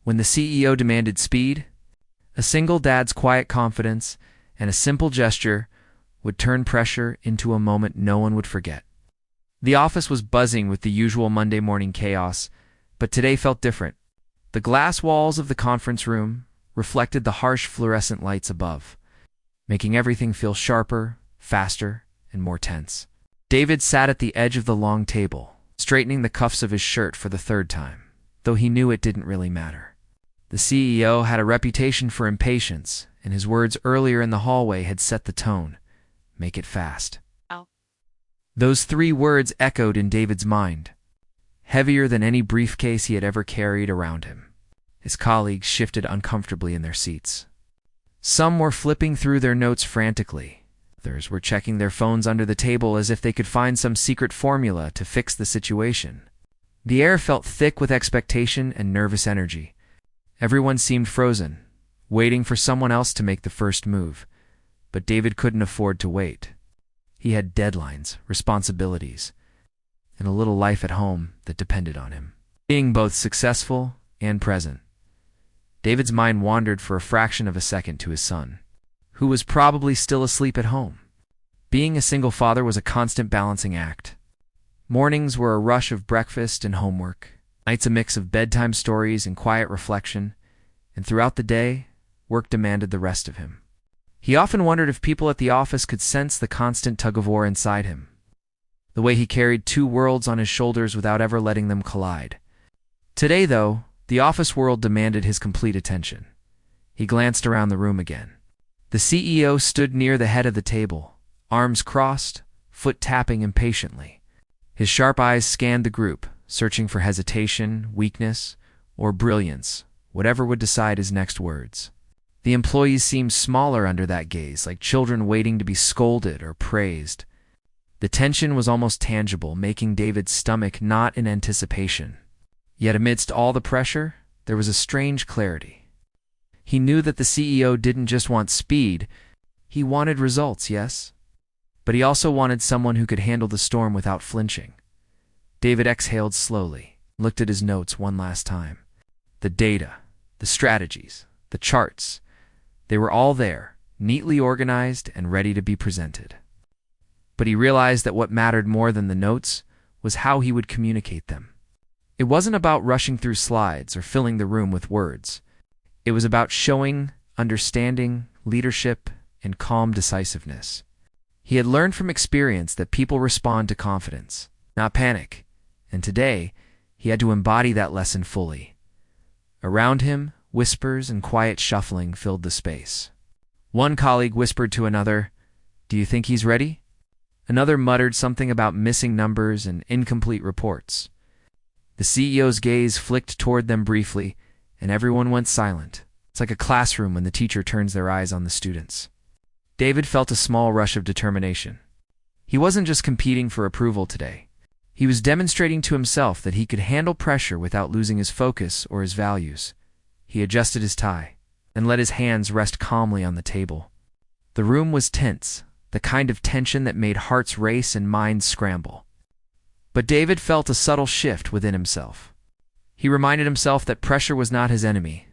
When the CEO demanded speed, a single dad's quiet confidence and a simple gesture would turn pressure into a moment no one would forget. The office was buzzing with the usual Monday morning chaos, but today felt different. The glass walls of the conference room reflected the harsh fluorescent lights above, making everything feel sharper, faster, and more tense. David sat at the edge of the long table, straightening the cuffs of his shirt for the third time, though he knew it didn't really matter. The CEO had a reputation for impatience, and his words earlier in the hallway had set the tone. Make it fast. Oh. Those 3 words echoed in David's mind, heavier than any briefcase he had ever carried around him. His colleagues shifted uncomfortably in their seats. Some were flipping through their notes frantically. Others were checking their phones under the table as if they could find some secret formula to fix the situation. The air felt thick with expectation and nervous energy. Everyone seemed frozen, waiting for someone else to make the first move. But David couldn't afford to wait. He had deadlines, responsibilities, and a little life at home that depended on him. Being both successful and present. David's mind wandered for a fraction of a second to his son, who was probably still asleep at home. Being a single father was a constant balancing act. Mornings were a rush of breakfast and homework, nights a mix of bedtime stories and quiet reflection, and throughout the day, work demanded the rest of him. He often wondered if people at the office could sense the constant tug-of-war inside him, the way he carried 2 worlds on his shoulders without ever letting them collide. Today, though, the office world demanded his complete attention. He glanced around the room again. The CEO stood near the head of the table, arms crossed, foot tapping impatiently. His sharp eyes scanned the group, searching for hesitation, weakness, or brilliance, whatever would decide his next words. The employees seemed smaller under that gaze, like children waiting to be scolded or praised. The tension was almost tangible, making David's stomach knot in anticipation. Yet amidst all the pressure, there was a strange clarity. He knew that the CEO didn't just want speed. He wanted results, yes? But he also wanted someone who could handle the storm without flinching. David exhaled slowly, looked at his notes one last time. The data, the strategies, the charts, they were all there, neatly organized and ready to be presented. But he realized that what mattered more than the notes was how he would communicate them. It wasn't about rushing through slides or filling the room with words. It was about showing understanding, leadership, and calm decisiveness. He had learned from experience that people respond to confidence, not panic, and today he had to embody that lesson fully. Around him, whispers and quiet shuffling filled the space. One colleague whispered to another, "Do you think he's ready?" Another muttered something about missing numbers and incomplete reports. The CEO's gaze flicked toward them briefly, and everyone went silent. It's like a classroom when the teacher turns their eyes on the students. David felt a small rush of determination. He wasn't just competing for approval today. He was demonstrating to himself that he could handle pressure without losing his focus or his values. He adjusted his tie and let his hands rest calmly on the table. The room was tense, the kind of tension that made hearts race and minds scramble. But David felt a subtle shift within himself. He reminded himself that pressure was not his enemy,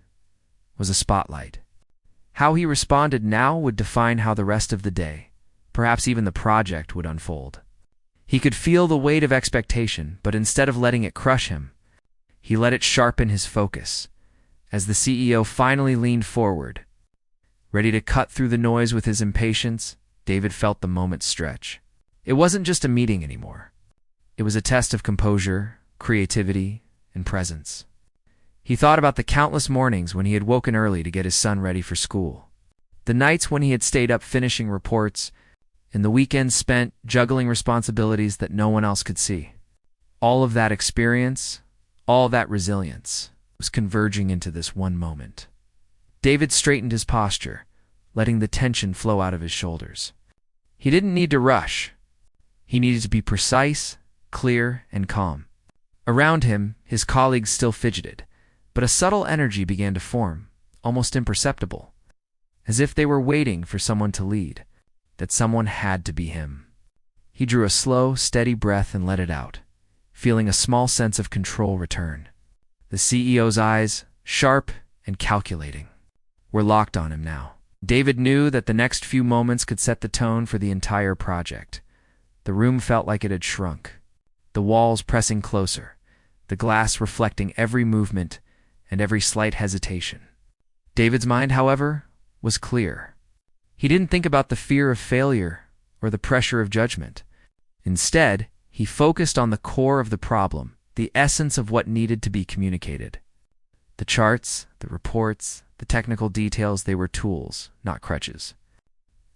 was a spotlight. How he responded now would define how the rest of the day, perhaps even the project, would unfold. He could feel the weight of expectation, but instead of letting it crush him, he let it sharpen his focus. As the CEO finally leaned forward, ready to cut through the noise with his impatience, David felt the moment stretch. It wasn't just a meeting anymore. It was a test of composure, creativity, and presence. He thought about the countless mornings when he had woken early to get his son ready for school, the nights when he had stayed up finishing reports, and the weekends spent juggling responsibilities that no one else could see. All of that experience, all that resilience, was converging into this one moment. David straightened his posture, letting the tension flow out of his shoulders. He didn't need to rush. He needed to be precise, clear, and calm. Around him, his colleagues still fidgeted, but a subtle energy began to form, almost imperceptible, as if they were waiting for someone to lead, that someone had to be him. He drew a slow, steady breath and let it out, feeling a small sense of control return. The CEO's eyes, sharp and calculating, were locked on him now. David knew that the next few moments could set the tone for the entire project. The room felt like it had shrunk, the walls pressing closer, the glass reflecting every movement and every slight hesitation. David's mind, however, was clear. He didn't think about the fear of failure or the pressure of judgment. Instead, he focused on the core of the problem, the essence of what needed to be communicated. The charts, the reports, the technical details, they were tools, not crutches.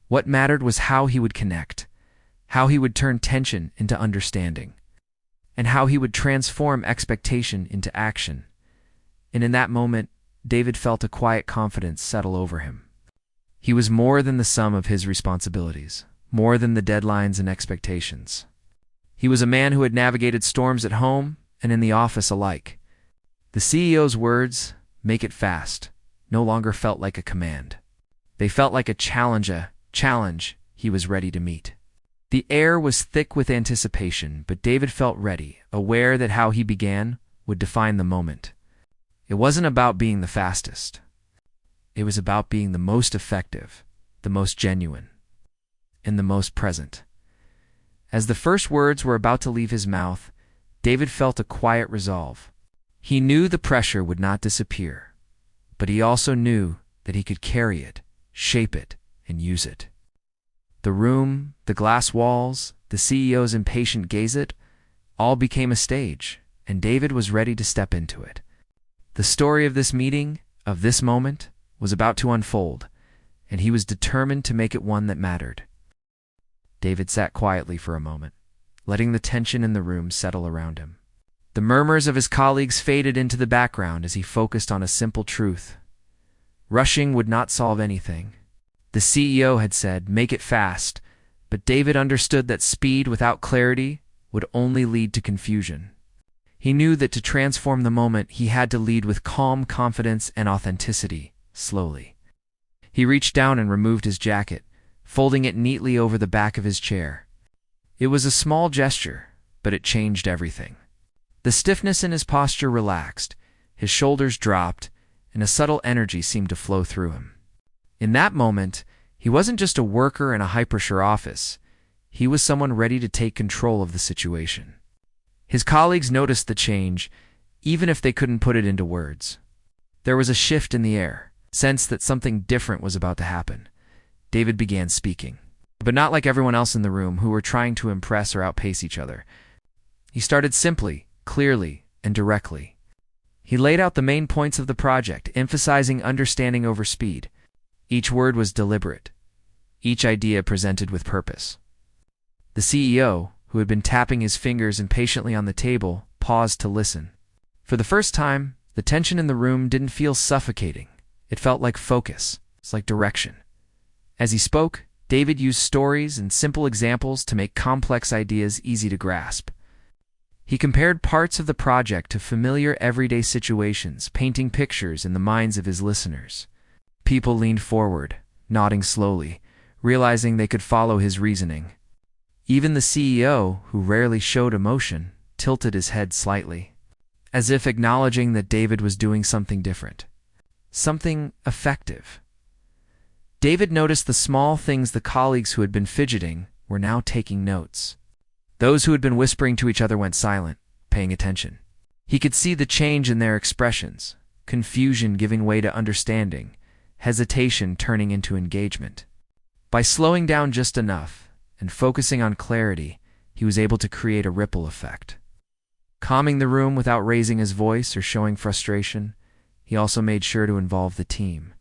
What mattered was how he would connect, how he would turn tension into understanding, and how he would transform expectation into action. And in that moment, David felt a quiet confidence settle over him. He was more than the sum of his responsibilities, more than the deadlines and expectations. He was a man who had navigated storms at home and in the office alike. The CEO's words, "Make it fast," no longer felt like a command. They felt like a challenge he was ready to meet. The air was thick with anticipation, but David felt ready, aware that how he began would define the moment. It wasn't about being the fastest. It was about being the most effective, the most genuine, and the most present. As the first words were about to leave his mouth, David felt a quiet resolve. He knew the pressure would not disappear, but he also knew that he could carry it, shape it, and use it. The room, the glass walls, the CEO's impatient gaze, it all became a stage, and David was ready to step into it. The story of this meeting, of this moment, was about to unfold, and he was determined to make it one that mattered. David sat quietly for a moment, letting the tension in the room settle around him. The murmurs of his colleagues faded into the background as he focused on a simple truth. Rushing would not solve anything. The CEO had said, "Make it fast," but David understood that speed without clarity would only lead to confusion. He knew that to transform the moment, he had to lead with calm confidence and authenticity, slowly. He reached down and removed his jacket, folding it neatly over the back of his chair. It was a small gesture, but it changed everything. The stiffness in his posture relaxed, his shoulders dropped, and a subtle energy seemed to flow through him. In that moment, he wasn't just a worker in a hyper-sure office. He was someone ready to take control of the situation. His colleagues noticed the change, even if they couldn't put it into words. There was a shift in the air, sense that something different was about to happen. David began speaking, but not like everyone else in the room who were trying to impress or outpace each other. He started simply, clearly, and directly. He laid out the main points of the project, emphasizing understanding over speed. Each word was deliberate, each idea presented with purpose. The CEO, who had been tapping his fingers impatiently on the table, paused to listen. For the first time, the tension in the room didn't feel suffocating. It felt like focus, like direction. As he spoke, David used stories and simple examples to make complex ideas easy to grasp. He compared parts of the project to familiar everyday situations, painting pictures in the minds of his listeners. People leaned forward, nodding slowly, realizing they could follow his reasoning. Even the CEO, who rarely showed emotion, tilted his head slightly, as if acknowledging that David was doing something different, something effective. David noticed the small things. The colleagues who had been fidgeting were now taking notes. Those who had been whispering to each other went silent, paying attention. He could see the change in their expressions, confusion giving way to understanding, hesitation turning into engagement. By slowing down just enough and focusing on clarity, he was able to create a ripple effect. Calming the room without raising his voice or showing frustration, he also made sure to involve the team.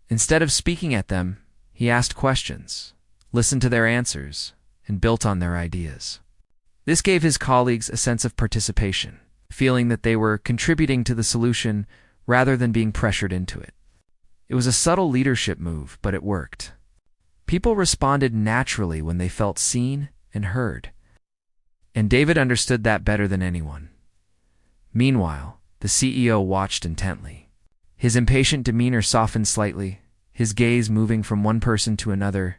Instead of speaking at them, he asked questions, listened to their answers, and built on their ideas. This gave his colleagues a sense of participation, feeling that they were contributing to the solution rather than being pressured into it. It was a subtle leadership move, but it worked. People responded naturally when they felt seen and heard. And David understood that better than anyone. Meanwhile, the CEO watched intently. His impatient demeanor softened slightly, his gaze moving from one person to another,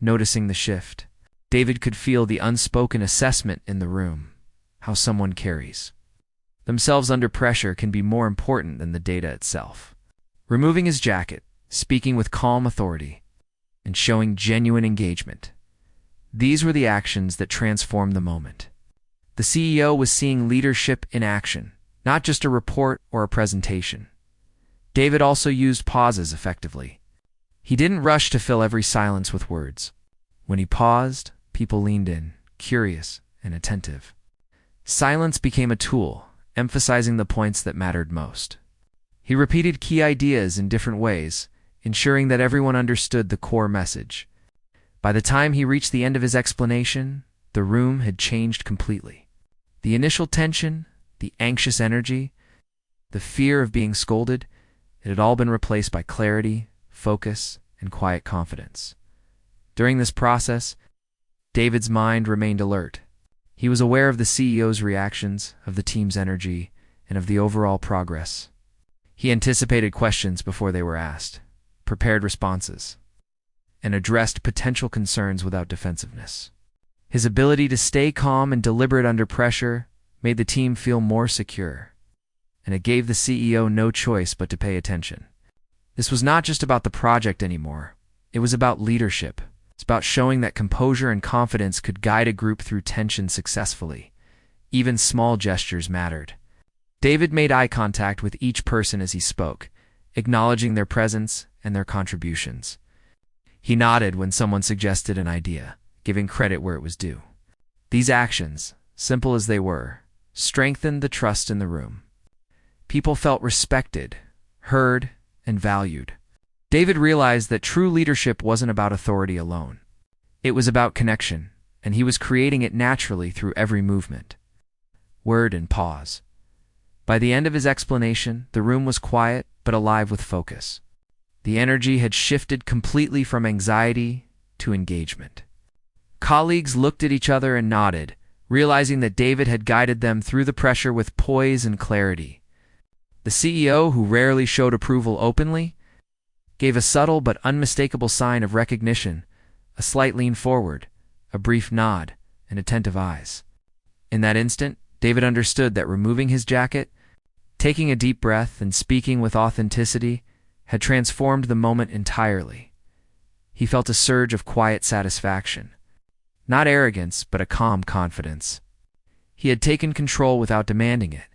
noticing the shift. David could feel the unspoken assessment in the room, how someone carries themselves under pressure can be more important than the data itself. Removing his jacket, speaking with calm authority, and showing genuine engagement. These were the actions that transformed the moment. The CEO was seeing leadership in action, not just a report or a presentation. David also used pauses effectively. He didn't rush to fill every silence with words. When he paused, people leaned in, curious and attentive. Silence became a tool, emphasizing the points that mattered most. He repeated key ideas in different ways, ensuring that everyone understood the core message. By the time he reached the end of his explanation, the room had changed completely. The initial tension, the anxious energy, the fear of being scolded, it had all been replaced by clarity, focus, and quiet confidence. During this process, David's mind remained alert. He was aware of the CEO's reactions, of the team's energy, and of the overall progress. He anticipated questions before they were asked, prepared responses, and addressed potential concerns without defensiveness. His ability to stay calm and deliberate under pressure made the team feel more secure, and it gave the CEO no choice but to pay attention. This was not just about the project anymore. It was about leadership. It's about showing that composure and confidence could guide a group through tension successfully. Even small gestures mattered. David made eye contact with each person as he spoke, acknowledging their presence and their contributions. He nodded when someone suggested an idea, giving credit where it was due. These actions, simple as they were, strengthened the trust in the room. People felt respected, heard, and valued. David realized that true leadership wasn't about authority alone. It was about connection, and he was creating it naturally through every movement, word, and pause. By the end of his explanation, the room was quiet but alive with focus. The energy had shifted completely from anxiety to engagement. Colleagues looked at each other and nodded, realizing that David had guided them through the pressure with poise and clarity. The CEO, who rarely showed approval openly, gave a subtle but unmistakable sign of recognition, a slight lean forward, a brief nod, and attentive eyes. In that instant, David understood that removing his jacket, taking a deep breath, and speaking with authenticity had transformed the moment entirely. He felt a surge of quiet satisfaction. Not arrogance, but a calm confidence. He had taken control without demanding it,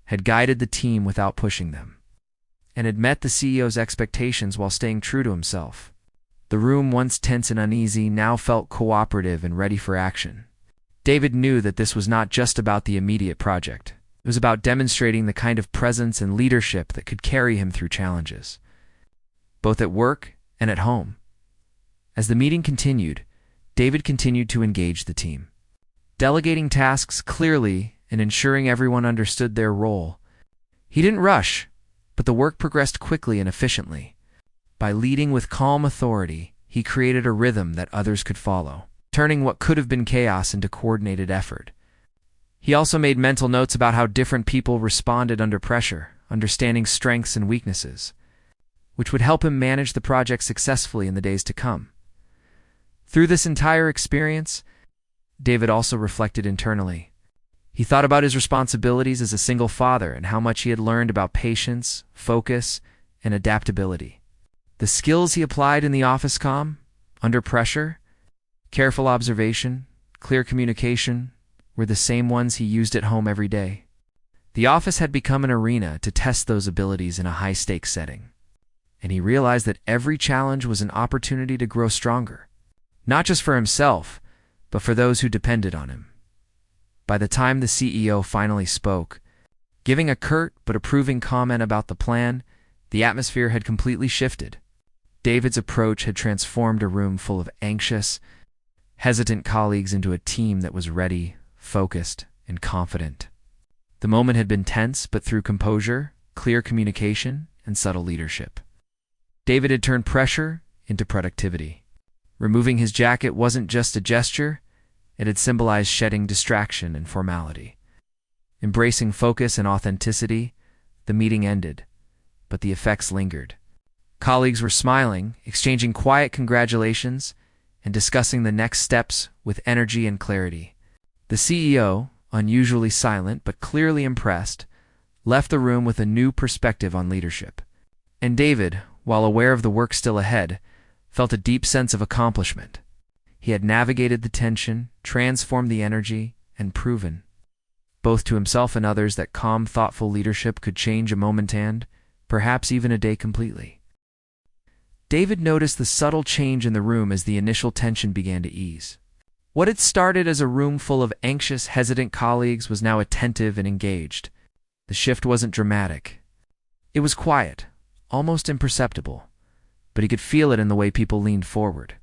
had guided the team without pushing them, and had met the CEO's expectations while staying true to himself. The room, once tense and uneasy, now felt cooperative and ready for action. David knew that this was not just about the immediate project. It was about demonstrating the kind of presence and leadership that could carry him through challenges, both at work and at home. As the meeting continued, David continued to engage the team, delegating tasks clearly and ensuring everyone understood their role. He didn't rush, but the work progressed quickly and efficiently. By leading with calm authority, he created a rhythm that others could follow, turning what could have been chaos into coordinated effort. He also made mental notes about how different people responded under pressure, understanding strengths and weaknesses, which would help him manage the project successfully in the days to come. Through this entire experience, David also reflected internally. He thought about his responsibilities as a single father and how much he had learned about patience, focus, and adaptability. The skills he applied in the office under pressure, careful observation, clear communication, were the same ones he used at home every day. The office had become an arena to test those abilities in a high-stakes setting, and he realized that every challenge was an opportunity to grow stronger, not just for himself, but for those who depended on him. By the time the CEO finally spoke, giving a curt but approving comment about the plan, the atmosphere had completely shifted. David's approach had transformed a room full of anxious, hesitant colleagues into a team that was ready, focused, and confident. The moment had been tense, but through composure, clear communication, and subtle leadership, David had turned pressure into productivity. Removing his jacket wasn't just a gesture, it had symbolized shedding distraction and formality. Embracing focus and authenticity, the meeting ended, but the effects lingered. Colleagues were smiling, exchanging quiet congratulations, and discussing the next steps with energy and clarity. The CEO, unusually silent but clearly impressed, left the room with a new perspective on leadership. And David, while aware of the work still ahead, felt a deep sense of accomplishment. He had navigated the tension, transformed the energy, and proven, both to himself and others, that calm, thoughtful leadership could change a moment and, perhaps even a day completely. David noticed the subtle change in the room as the initial tension began to ease. What had started as a room full of anxious, hesitant colleagues was now attentive and engaged. The shift wasn't dramatic. It was quiet, almost imperceptible, but he could feel it in the way people leaned forward,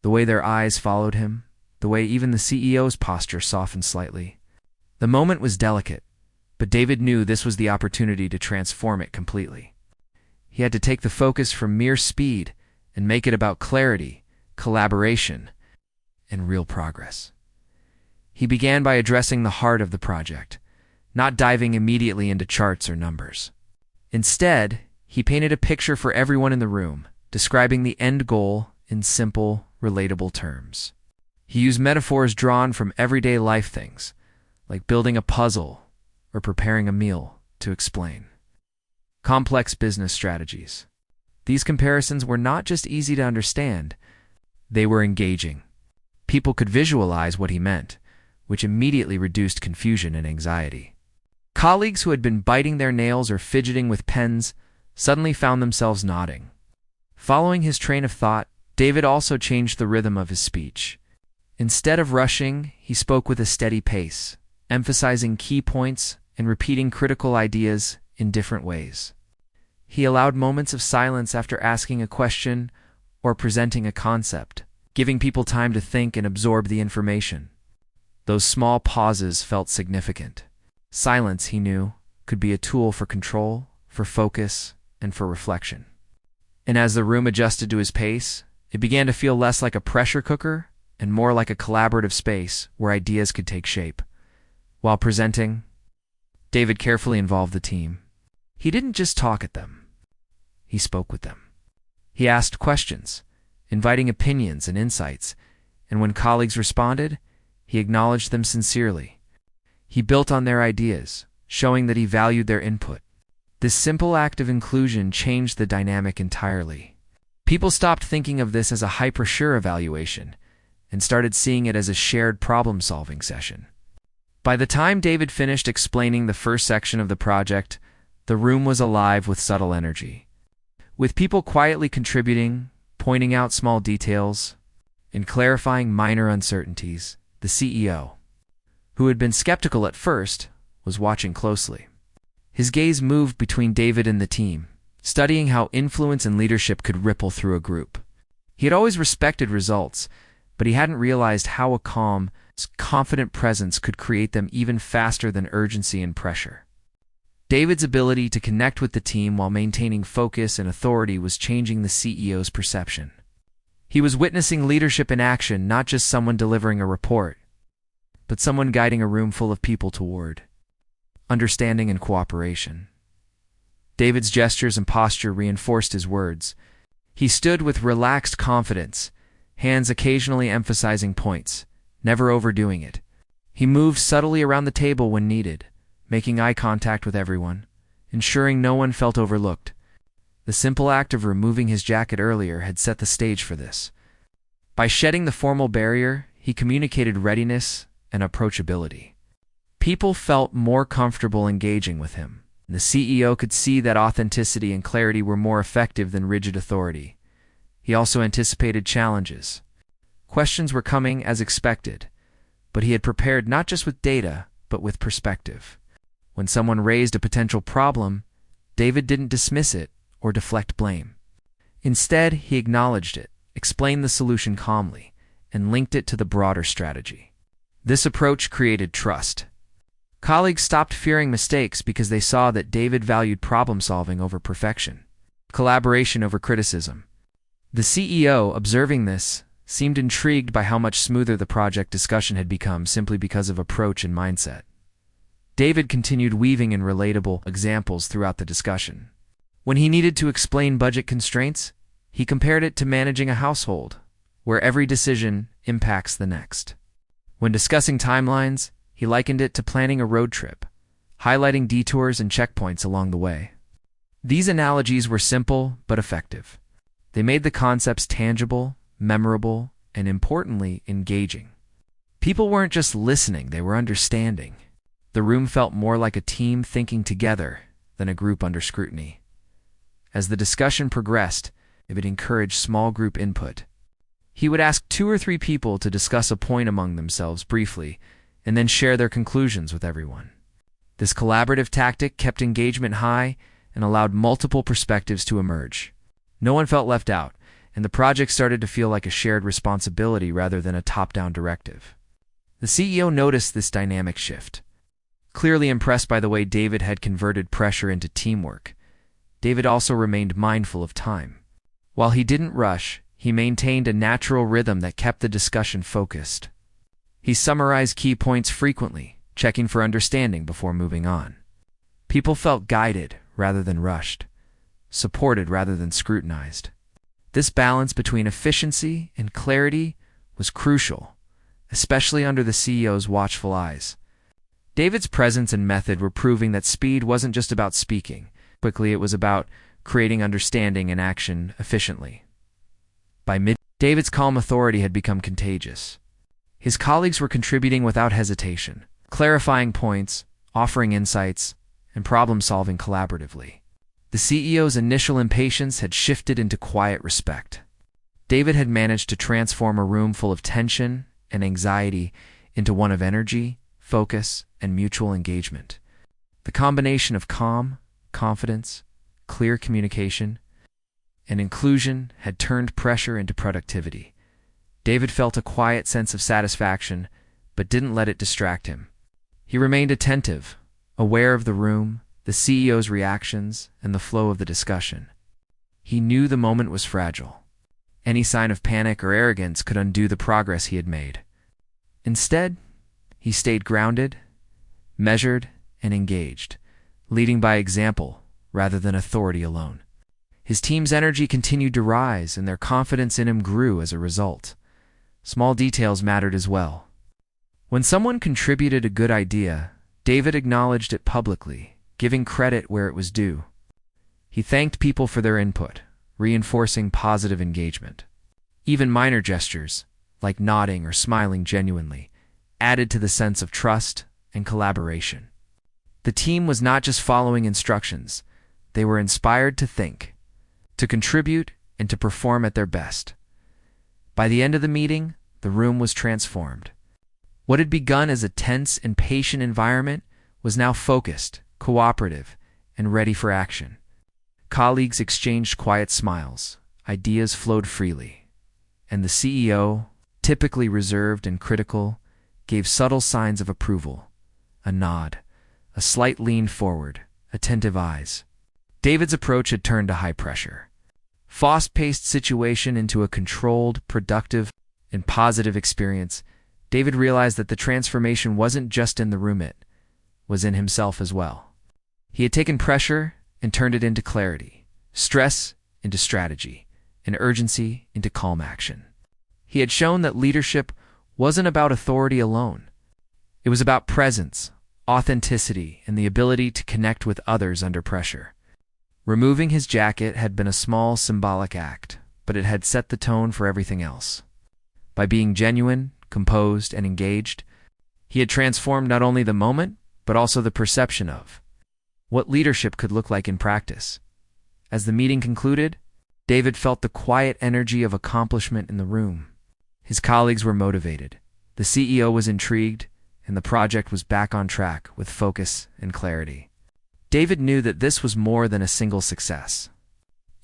the way their eyes followed him, the way even the CEO's posture softened slightly. The moment was delicate, but David knew this was the opportunity to transform it completely. He had to take the focus from mere speed and make it about clarity, collaboration, and real progress. He began by addressing the heart of the project, not diving immediately into charts or numbers. Instead, he painted a picture for everyone in the room, describing the end goal in simple, relatable terms. He used metaphors drawn from everyday life things, like building a puzzle or preparing a meal, to explain complex business strategies. These comparisons were not just easy to understand, they were engaging. People could visualize what he meant, which immediately reduced confusion and anxiety. Colleagues who had been biting their nails or fidgeting with pens suddenly found themselves nodding. Following his train of thought, David also changed the rhythm of his speech. Instead of rushing, he spoke with a steady pace, emphasizing key points and repeating critical ideas in different ways. He allowed moments of silence after asking a question or presenting a concept, giving people time to think and absorb the information. Those small pauses felt significant. Silence, he knew, could be a tool for control, for focus, and for reflection. And as the room adjusted to his pace, it began to feel less like a pressure cooker and more like a collaborative space where ideas could take shape. While presenting, David carefully involved the team. He didn't just talk at them. He spoke with them. He asked questions, inviting opinions and insights, and when colleagues responded, he acknowledged them sincerely. He built on their ideas, showing that he valued their input. This simple act of inclusion changed the dynamic entirely. People stopped thinking of this as a high-pressure evaluation and started seeing it as a shared problem-solving session. By the time David finished explaining the first section of the project, the room was alive with subtle energy. With people quietly contributing, pointing out small details, and clarifying minor uncertainties, the CEO, who had been skeptical at first, was watching closely. His gaze moved between David and the team, studying how influence and leadership could ripple through a group. He had always respected results, but he hadn't realized how a calm, confident presence could create them even faster than urgency and pressure. David's ability to connect with the team while maintaining focus and authority was changing the CEO's perception. He was witnessing leadership in action, not just someone delivering a report, but someone guiding a room full of people toward understanding and cooperation. David's gestures and posture reinforced his words. He stood with relaxed confidence, hands occasionally emphasizing points, never overdoing it. He moved subtly around the table when needed, making eye contact with everyone, ensuring no one felt overlooked. The simple act of removing his jacket earlier had set the stage for this. By shedding the formal barrier, he communicated readiness and approachability. People felt more comfortable engaging with him. The CEO could see that authenticity and clarity were more effective than rigid authority. He also anticipated challenges. Questions were coming as expected, but he had prepared not just with data, but with perspective. When someone raised a potential problem, David didn't dismiss it or deflect blame. Instead, he acknowledged it, explained the solution calmly, and linked it to the broader strategy. This approach created trust. Colleagues stopped fearing mistakes because they saw that David valued problem-solving over perfection, collaboration over criticism. The CEO, observing this, seemed intrigued by how much smoother the project discussion had become simply because of approach and mindset. David continued weaving in relatable examples throughout the discussion. When he needed to explain budget constraints, he compared it to managing a household, where every decision impacts the next. When discussing timelines, he likened it to planning a road trip, highlighting detours and checkpoints along the way. These analogies were simple but effective. They made the concepts tangible, memorable, and importantly, engaging. People weren't just listening, they were understanding. The room felt more like a team thinking together than a group under scrutiny. As the discussion progressed, David encouraged small group input. He would ask 2 or 3 people to discuss a point among themselves briefly, and then share their conclusions with everyone. This collaborative tactic kept engagement high and allowed multiple perspectives to emerge. No one felt left out, and the project started to feel like a shared responsibility rather than a top-down directive. The CEO noticed this dynamic shift. Clearly impressed by the way David had converted pressure into teamwork, David also remained mindful of time. While he didn't rush, he maintained a natural rhythm that kept the discussion focused. He summarized key points frequently, checking for understanding before moving on. People felt guided rather than rushed, supported rather than scrutinized. This balance between efficiency and clarity was crucial, especially under the CEO's watchful eyes. David's presence and method were proving that speed wasn't just about speaking quickly, it was about creating understanding and action efficiently. By mid, David's calm authority had become contagious. His colleagues were contributing without hesitation, clarifying points, offering insights, and problem-solving collaboratively. The CEO's initial impatience had shifted into quiet respect. David had managed to transform a room full of tension and anxiety into one of energy, focus, and mutual engagement. The combination of calm, confidence, clear communication, and inclusion had turned pressure into productivity. David felt a quiet sense of satisfaction, but didn't let it distract him. He remained attentive, aware of the room, the CEO's reactions, and the flow of the discussion. He knew the moment was fragile. Any sign of panic or arrogance could undo the progress he had made. Instead, he stayed grounded, measured, and engaged, leading by example rather than authority alone. His team's energy continued to rise, and their confidence in him grew as a result. Small details mattered as well. When someone contributed a good idea, David acknowledged it publicly, giving credit where it was due. He thanked people for their input, reinforcing positive engagement. Even minor gestures, like nodding or smiling genuinely, added to the sense of trust and collaboration. The team was not just following instructions, they were inspired to think, to contribute, and to perform at their best. By the end of the meeting, the room was transformed. What had begun as a tense and patient environment was now focused, cooperative, and ready for action. Colleagues exchanged quiet smiles, ideas flowed freely, and the CEO, typically reserved and critical, gave subtle signs of approval, a nod, a slight lean forward, attentive eyes. David's approach had turned a high pressure, fast-paced situation into a controlled, productive, and positive experience. David realized that the transformation wasn't just in the room, it was in himself as well. He had taken pressure and turned it into clarity, stress into strategy, and urgency into calm action. He had shown that leadership wasn't about authority alone. It was about presence, authenticity, and the ability to connect with others under pressure. Removing his jacket had been a small symbolic act, but it had set the tone for everything else. By being genuine, composed, and engaged, he had transformed not only the moment, but also the perception of what leadership could look like in practice. As the meeting concluded, David felt the quiet energy of accomplishment in the room. His colleagues were motivated, the CEO was intrigued, and the project was back on track with focus and clarity. David knew that this was more than a single success.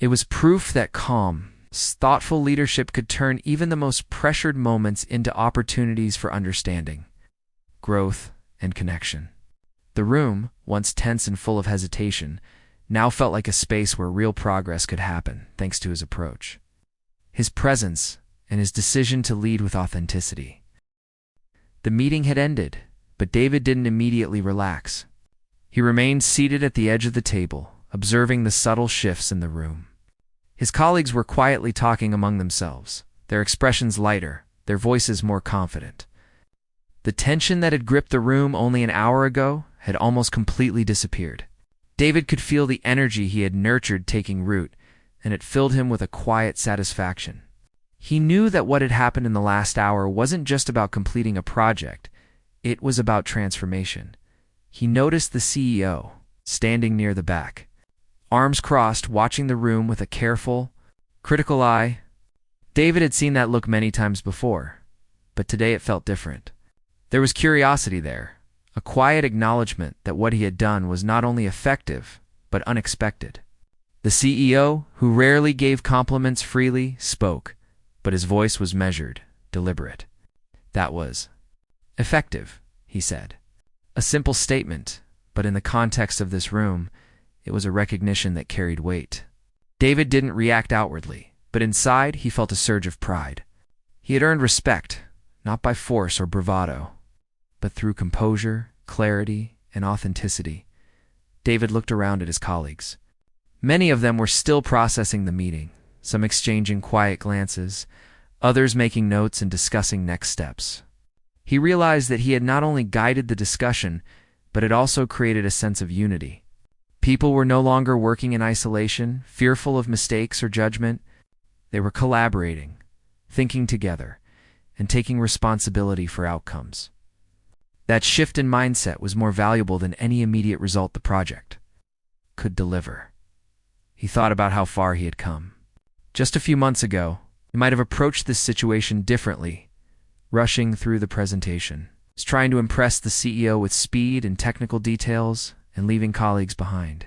It was proof that calm, thoughtful leadership could turn even the most pressured moments into opportunities for understanding, growth, and connection. The room, once tense and full of hesitation, now felt like a space where real progress could happen thanks to his approach, his presence, and his decision to lead with authenticity. The meeting had ended, but David didn't immediately relax. He remained seated at the edge of the table, observing the subtle shifts in the room. His colleagues were quietly talking among themselves, their expressions lighter, their voices more confident. The tension that had gripped the room only an hour ago had almost completely disappeared. David could feel the energy he had nurtured taking root, and it filled him with a quiet satisfaction. He knew that what had happened in the last hour wasn't just about completing a project, it was about transformation. He noticed the CEO, standing near the back, arms crossed, watching the room with a careful, critical eye. David had seen that look many times before, but today it felt different. There was curiosity there, a quiet acknowledgement that what he had done was not only effective, but unexpected. The CEO, who rarely gave compliments freely, spoke, but his voice was measured, deliberate. "That was effective," he said. A simple statement, but in the context of this room, it was a recognition that carried weight. David didn't react outwardly, but inside he felt a surge of pride. He had earned respect, not by force or bravado, but through composure, clarity, and authenticity. David looked around at his colleagues. Many of them were still processing the meeting, some exchanging quiet glances, others making notes and discussing next steps. He realized that he had not only guided the discussion, but had also created a sense of unity. People were no longer working in isolation, fearful of mistakes or judgment. They were collaborating, thinking together, and taking responsibility for outcomes. That shift in mindset was more valuable than any immediate result the project could deliver. He thought about how far he had come. Just a few months ago, he might have approached this situation differently, rushing through the presentation, trying to impress the CEO with speed and technical details, and leaving colleagues behind.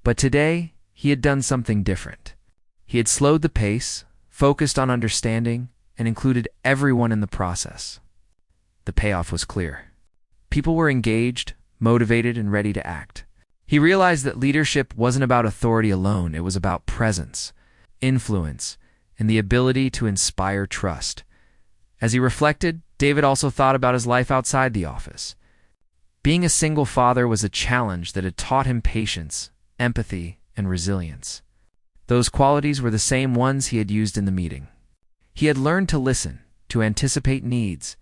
But today, he had done something different. He had slowed the pace, focused on understanding, and included everyone in the process. The payoff was clear. People were engaged, motivated, and ready to act. He realized that leadership wasn't about authority alone, it was about presence, influence, and the ability to inspire trust. As he reflected, David also thought about his life outside the office. Being a single father was a challenge that had taught him patience, empathy, and resilience. Those qualities were the same ones he had used in the meeting. He had learned to listen, to anticipate needs,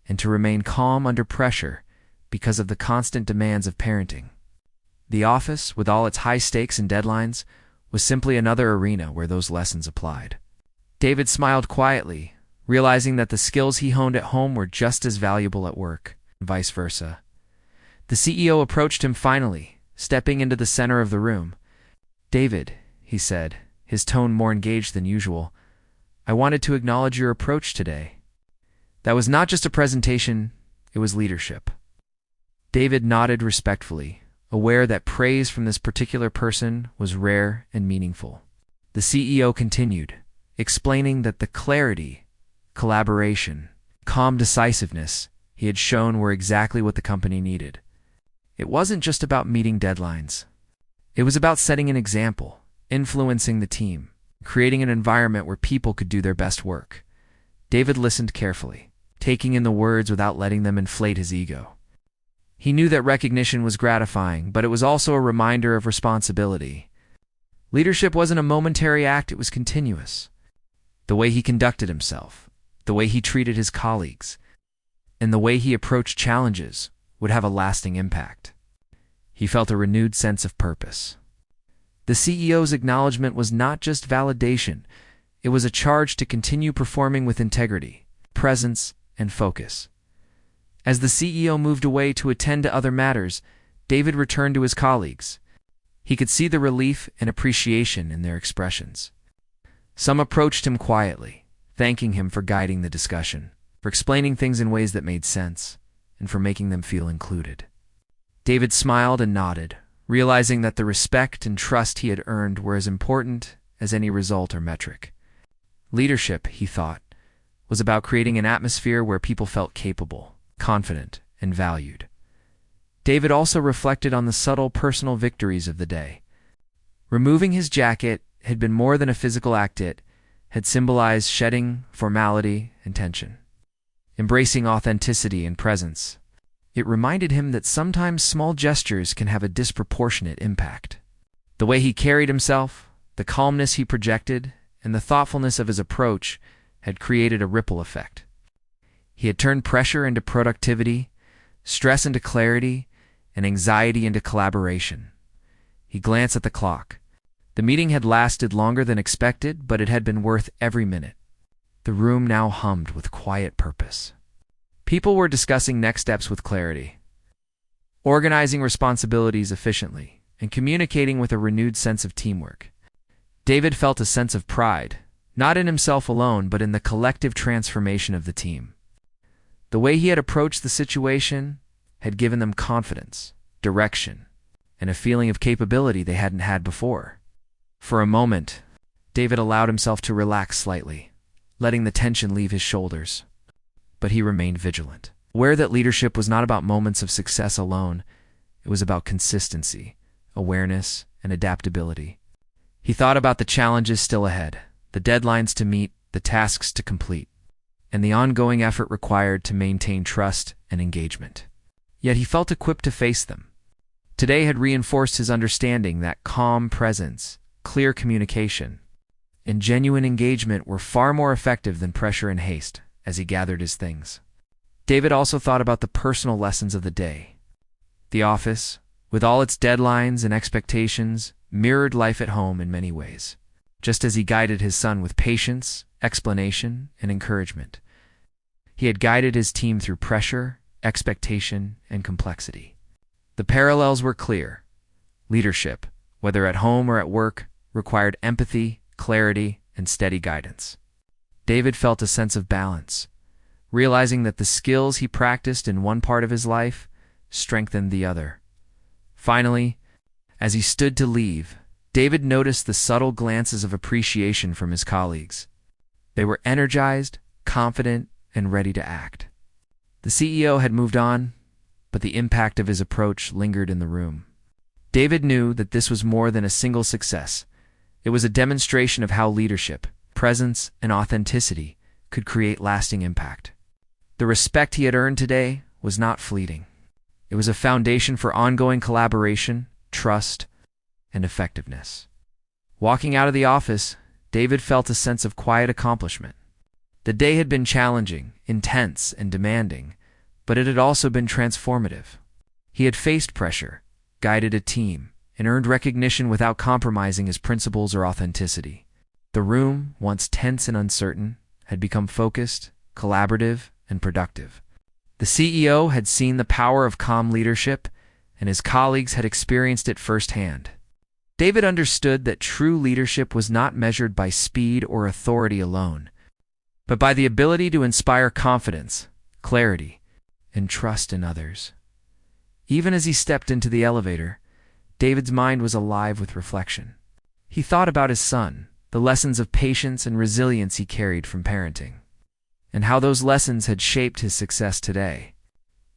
and to remain calm under pressure because of the constant demands of parenting. The office, with all its high stakes and deadlines, was simply another arena where those lessons applied. David smiled quietly, realizing that the skills he honed at home were just as valuable at work, and vice versa. The CEO approached him finally, stepping into the center of the room. "David," he said, his tone more engaged than usual, "I wanted to acknowledge your approach today. That was not just a presentation, it was leadership." David nodded respectfully, aware that praise from this particular person was rare and meaningful. The CEO continued, explaining that the clarity, collaboration, calm decisiveness he had shown were exactly what the company needed. It wasn't just about meeting deadlines. It was about setting an example, influencing the team, creating an environment where people could do their best work. David listened carefully, taking in the words without letting them inflate his ego. He knew that recognition was gratifying, but it was also a reminder of responsibility. Leadership wasn't a momentary act, it was continuous. The way he conducted himself, the way he treated his colleagues, and the way he approached challenges would have a lasting impact. He felt a renewed sense of purpose. The CEO's acknowledgement was not just validation, it was a charge to continue performing with integrity, presence, and focus. As the CEO moved away to attend to other matters, David returned to his colleagues. He could see the relief and appreciation in their expressions. Some approached him quietly, thanking him for guiding the discussion, for explaining things in ways that made sense, and for making them feel included. David smiled and nodded, realizing that the respect and trust he had earned were as important as any result or metric. Leadership, he thought, was about creating an atmosphere where people felt capable, confident, and valued. David also reflected on the subtle personal victories of the day. Removing his jacket had been more than a physical act, it had symbolized shedding formality and tension. Embracing authenticity and presence, it reminded him that sometimes small gestures can have a disproportionate impact. The way he carried himself, the calmness he projected, and the thoughtfulness of his approach had created a ripple effect. He had turned pressure into productivity, stress into clarity, and anxiety into collaboration. He glanced at the clock. The meeting had lasted longer than expected, but it had been worth every minute. The room now hummed with quiet purpose. People were discussing next steps with clarity, organizing responsibilities efficiently, and communicating with a renewed sense of teamwork. David felt a sense of pride, not in himself alone, but in the collective transformation of the team. The way he had approached the situation had given them confidence, direction, and a feeling of capability they hadn't had before. For a moment, David allowed himself to relax slightly, letting the tension leave his shoulders. But he remained vigilant, aware that leadership was not about moments of success alone. It was about consistency, awareness, and adaptability. He thought about the challenges still ahead, the deadlines to meet, the tasks to complete, and the ongoing effort required to maintain trust and engagement. Yet he felt equipped to face them. Today had reinforced his understanding that calm presence, clear communication, and genuine engagement were far more effective than pressure and haste as he gathered his things. David also thought about the personal lessons of the day. The office, with all its deadlines and expectations, mirrored life at home in many ways, just as he guided his son with patience, explanation, and encouragement. He had guided his team through pressure, expectation, and complexity. The parallels were clear. Leadership, whether at home or at work, required empathy, clarity, and steady guidance. David felt a sense of balance, realizing that the skills he practiced in one part of his life strengthened the other. Finally, as he stood to leave, David noticed the subtle glances of appreciation from his colleagues. They were energized, confident, and ready to act. The CEO had moved on, but the impact of his approach lingered in the room. David knew that this was more than a single success. It was a demonstration of how leadership, presence, and authenticity could create lasting impact. The respect he had earned today was not fleeting. It was a foundation for ongoing collaboration, trust, and effectiveness. Walking out of the office, David felt a sense of quiet accomplishment. The day had been challenging, intense, and demanding, but it had also been transformative. He had faced pressure, guided a team, and earned recognition without compromising his principles or authenticity. The room, once tense and uncertain, had become focused, collaborative, and productive. The CEO had seen the power of calm leadership, and his colleagues had experienced it firsthand. David understood that true leadership was not measured by speed or authority alone, but by the ability to inspire confidence, clarity, and trust in others. Even as he stepped into the elevator, David's mind was alive with reflection. He thought about his son, the lessons of patience and resilience he carried from parenting, and how those lessons had shaped his success today.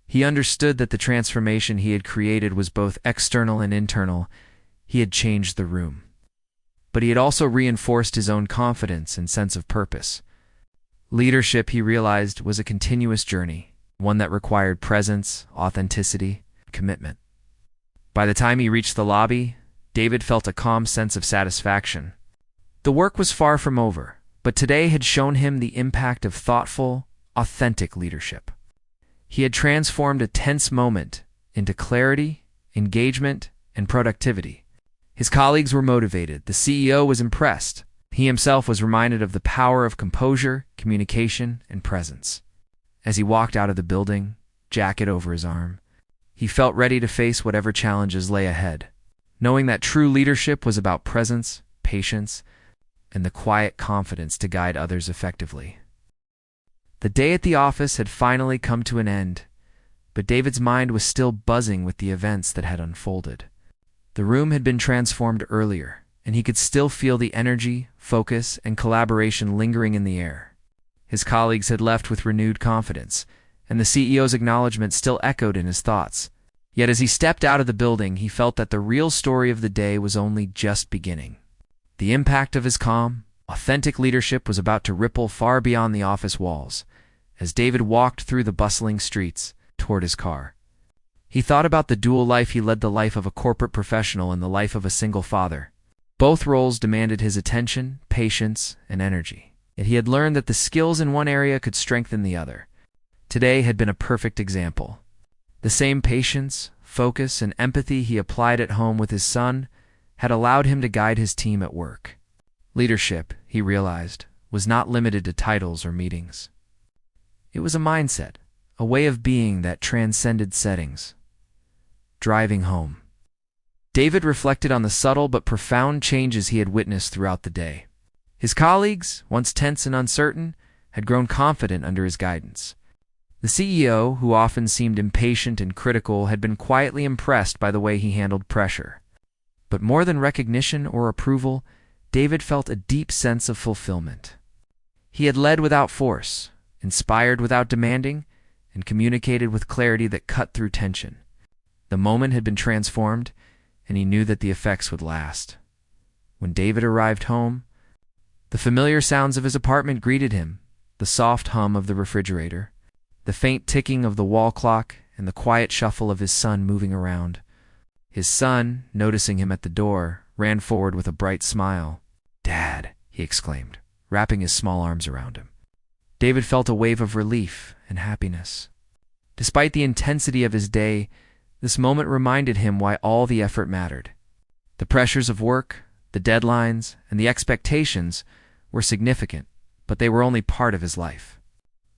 He understood that the transformation he had created was both external and internal. He had changed the room, but he had also reinforced his own confidence and sense of purpose. Leadership, he realized, was a continuous journey, one that required presence, authenticity, and commitment. By the time he reached the lobby, David felt a calm sense of satisfaction. The work was far from over, but today had shown him the impact of thoughtful, authentic leadership. He had transformed a tense moment into clarity, engagement, and productivity. His colleagues were motivated, the CEO was impressed. He himself was reminded of the power of composure, communication, and presence. As he walked out of the building, jacket over his arm, he felt ready to face whatever challenges lay ahead, knowing that true leadership was about presence, patience, and the quiet confidence to guide others effectively. The day at the office had finally come to an end, but David's mind was still buzzing with the events that had unfolded. The room had been transformed earlier, and he could still feel the energy, focus, and collaboration lingering in the air. His colleagues had left with renewed confidence, and the CEO's acknowledgement still echoed in his thoughts. Yet as he stepped out of the building, he felt that the real story of the day was only just beginning. The impact of his calm, authentic leadership was about to ripple far beyond the office walls, as David walked through the bustling streets toward his car. He thought about the dual life he led, the life of a corporate professional and the life of a single father. Both roles demanded his attention, patience, and energy. Yet he had learned that the skills in one area could strengthen the other. Today had been a perfect example. The same patience, focus, and empathy he applied at home with his son had allowed him to guide his team at work. Leadership, he realized, was not limited to titles or meetings. It was a mindset, a way of being that transcended settings. Driving home, David reflected on the subtle but profound changes he had witnessed throughout the day. His colleagues, once tense and uncertain, had grown confident under his guidance. The CEO, who often seemed impatient and critical, had been quietly impressed by the way he handled pressure. But more than recognition or approval, David felt a deep sense of fulfillment. He had led without force, inspired without demanding, and communicated with clarity that cut through tension. The moment had been transformed, and he knew that the effects would last. When David arrived home, the familiar sounds of his apartment greeted him, the soft hum of the refrigerator, the faint ticking of the wall clock, and the quiet shuffle of his son moving around. His son, noticing him at the door, ran forward with a bright smile. "Dad," he exclaimed, wrapping his small arms around him. David felt a wave of relief and happiness. Despite the intensity of his day, this moment reminded him why all the effort mattered. The pressures of work, the deadlines, and the expectations were significant, but they were only part of his life.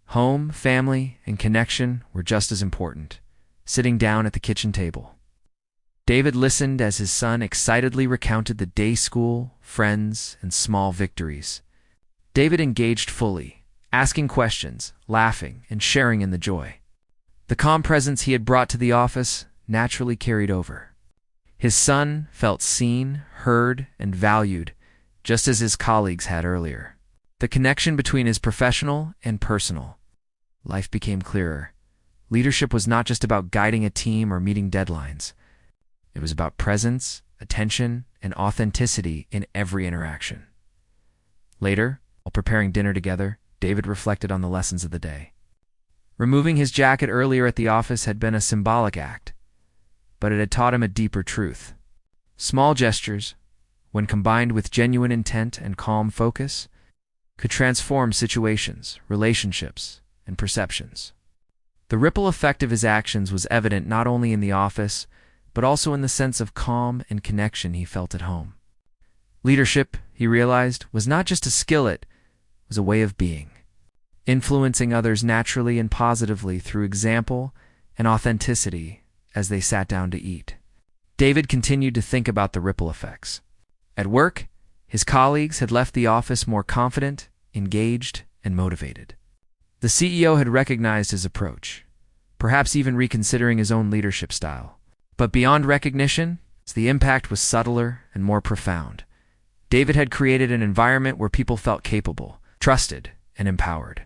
Home, family, and connection were just as important, sitting down at the kitchen table. David listened as his son excitedly recounted the day school, friends, and small victories. David engaged fully, asking questions, laughing, and sharing in the joy. The calm presence he had brought to the office naturally carried over. His son felt seen, heard, and valued, just as his colleagues had earlier. The connection between his professional and personal life became clearer. Leadership was not just about guiding a team or meeting deadlines. It was about presence, attention, and authenticity in every interaction. Later, while preparing dinner together, David reflected on the lessons of the day. Removing his jacket earlier at the office had been a symbolic act, but it had taught him a deeper truth. Small gestures, when combined with genuine intent and calm focus, could transform situations, relationships, and perceptions. The ripple effect of his actions was evident not only in the office, but also in the sense of calm and connection he felt at home. Leadership, he realized, was not just a skill, it was a way of being, influencing others naturally and positively through example and authenticity as they sat down to eat. David continued to think about the ripple effects. At work, his colleagues had left the office more confident, engaged, and motivated. The CEO had recognized his approach, perhaps even reconsidering his own leadership style. But beyond recognition, the impact was subtler and more profound. David had created an environment where people felt capable, trusted, and empowered.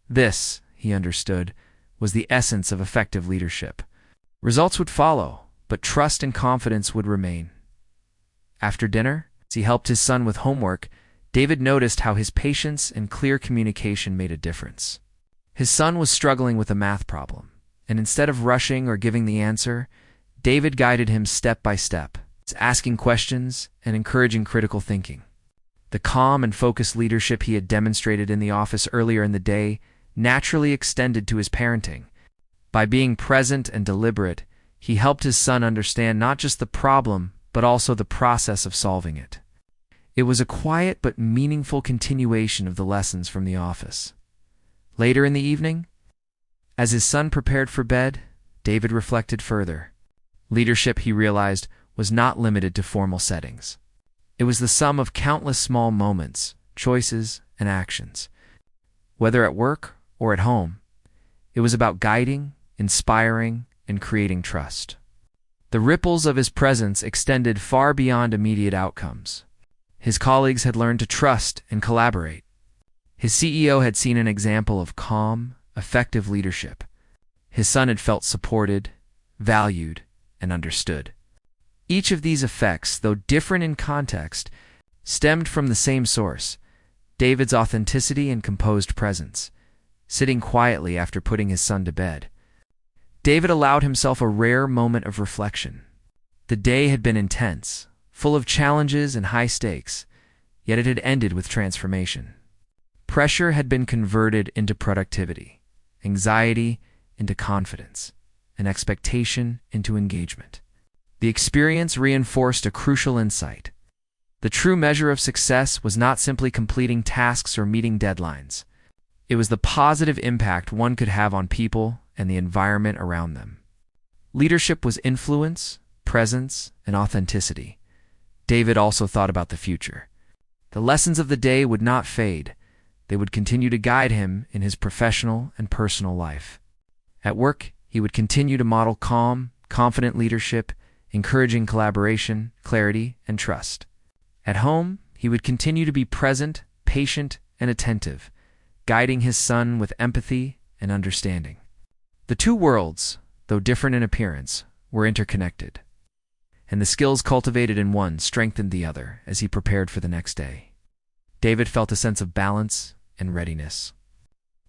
This, he understood, was the essence of effective leadership. Results would follow, but trust and confidence would remain. After dinner, as he helped his son with homework, David noticed how his patience and clear communication made a difference. His son was struggling with a math problem, and instead of rushing or giving the answer, David guided him step by step, asking questions and encouraging critical thinking. The calm and focused leadership he had demonstrated in the office earlier in the day naturally extended to his parenting. By being present and deliberate, he helped his son understand not just the problem, but also the process of solving it. It was a quiet but meaningful continuation of the lessons from the office. Later in the evening, as his son prepared for bed, David reflected further. Leadership, he realized, was not limited to formal settings. It was the sum of countless small moments, choices, and actions. Whether at work or at home, it was about guiding, inspiring, and creating trust. The ripples of his presence extended far beyond immediate outcomes. His colleagues had learned to trust and collaborate. His CEO had seen an example of calm, effective leadership. His son had felt supported, valued, and understood. Each of these effects, though different in context, stemmed from the same source: David's authenticity and composed presence. Sitting quietly after putting his son to bed, David allowed himself a rare moment of reflection. The day had been intense, full of challenges and high stakes, yet it had ended with transformation. Pressure had been converted into productivity, anxiety into confidence, and expectation into engagement. The experience reinforced a crucial insight. The true measure of success was not simply completing tasks or meeting deadlines. It was the positive impact one could have on people and the environment around them. Leadership was influence, presence, and authenticity. David also thought about the future. The lessons of the day would not fade. They would continue to guide him in his professional and personal life. At work, he would continue to model calm, confident leadership, encouraging collaboration, clarity, and trust. At home, he would continue to be present, patient, and attentive, guiding his son with empathy and understanding. The two worlds, though different in appearance, were interconnected, and the skills cultivated in one strengthened the other as he prepared for the next day. David felt a sense of balance and readiness.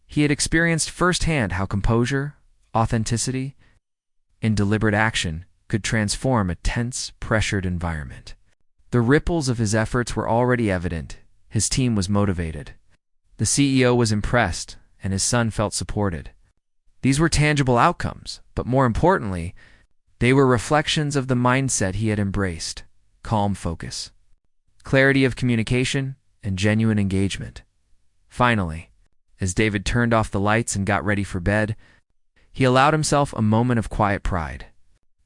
He had experienced firsthand how composure, authenticity, and deliberate action could transform a tense, pressured environment. The ripples of his efforts were already evident. His team was motivated. The CEO was impressed, and his son felt supported. These were tangible outcomes, but more importantly, they were reflections of the mindset he had embraced: calm focus, clarity of communication, and genuine engagement. Finally, as David turned off the lights and got ready for bed, he allowed himself a moment of quiet pride.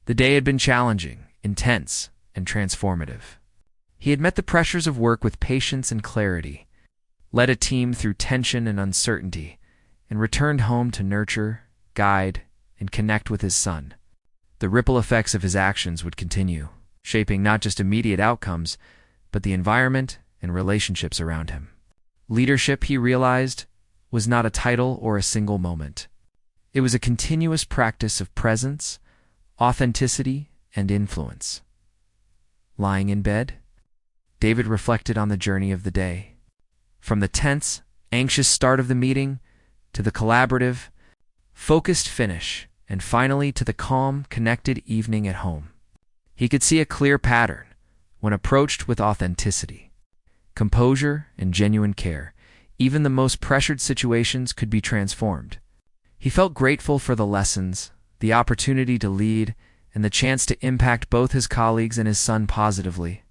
The day had been challenging, intense, and transformative. He had met the pressures of work with patience and clarity, led a team through tension and uncertainty, and returned home to nurture, guide, and connect with his son. The ripple effects of his actions would continue, shaping not just immediate outcomes, but the environment and relationships around him. Leadership, he realized, was not a title or a single moment. It was a continuous practice of presence, authenticity, and influence. Lying in bed, David reflected on the journey of the day. From the tense, anxious start of the meeting, to the collaborative, focused finish, and finally to the calm, connected evening at home. He could see a clear pattern when approached with authenticity, composure, and genuine care. Even the most pressured situations could be transformed. He felt grateful for the lessons, the opportunity to lead, and the chance to impact both his colleagues and his son positively.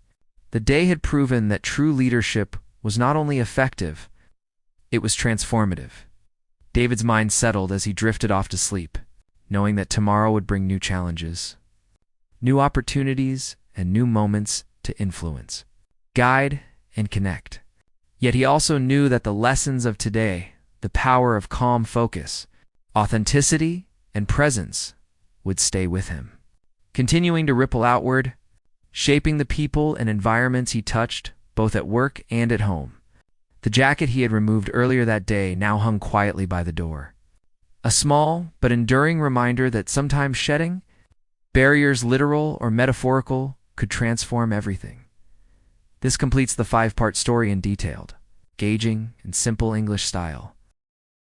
The day had proven that true leadership was not only effective, it was transformative. David's mind settled as he drifted off to sleep, knowing that tomorrow would bring new challenges, new opportunities, and new moments to influence, guide, and connect. Yet he also knew that the lessons of today, the power of calm focus, authenticity, and presence, would stay with him, continuing to ripple outward, shaping the people and environments he touched, both at work and at home. The jacket he had removed earlier that day now hung quietly by the door. A small but enduring reminder that sometimes shedding, barriers literal or metaphorical, could transform everything. This completes the 5-part story in detailed, engaging, and simple English style.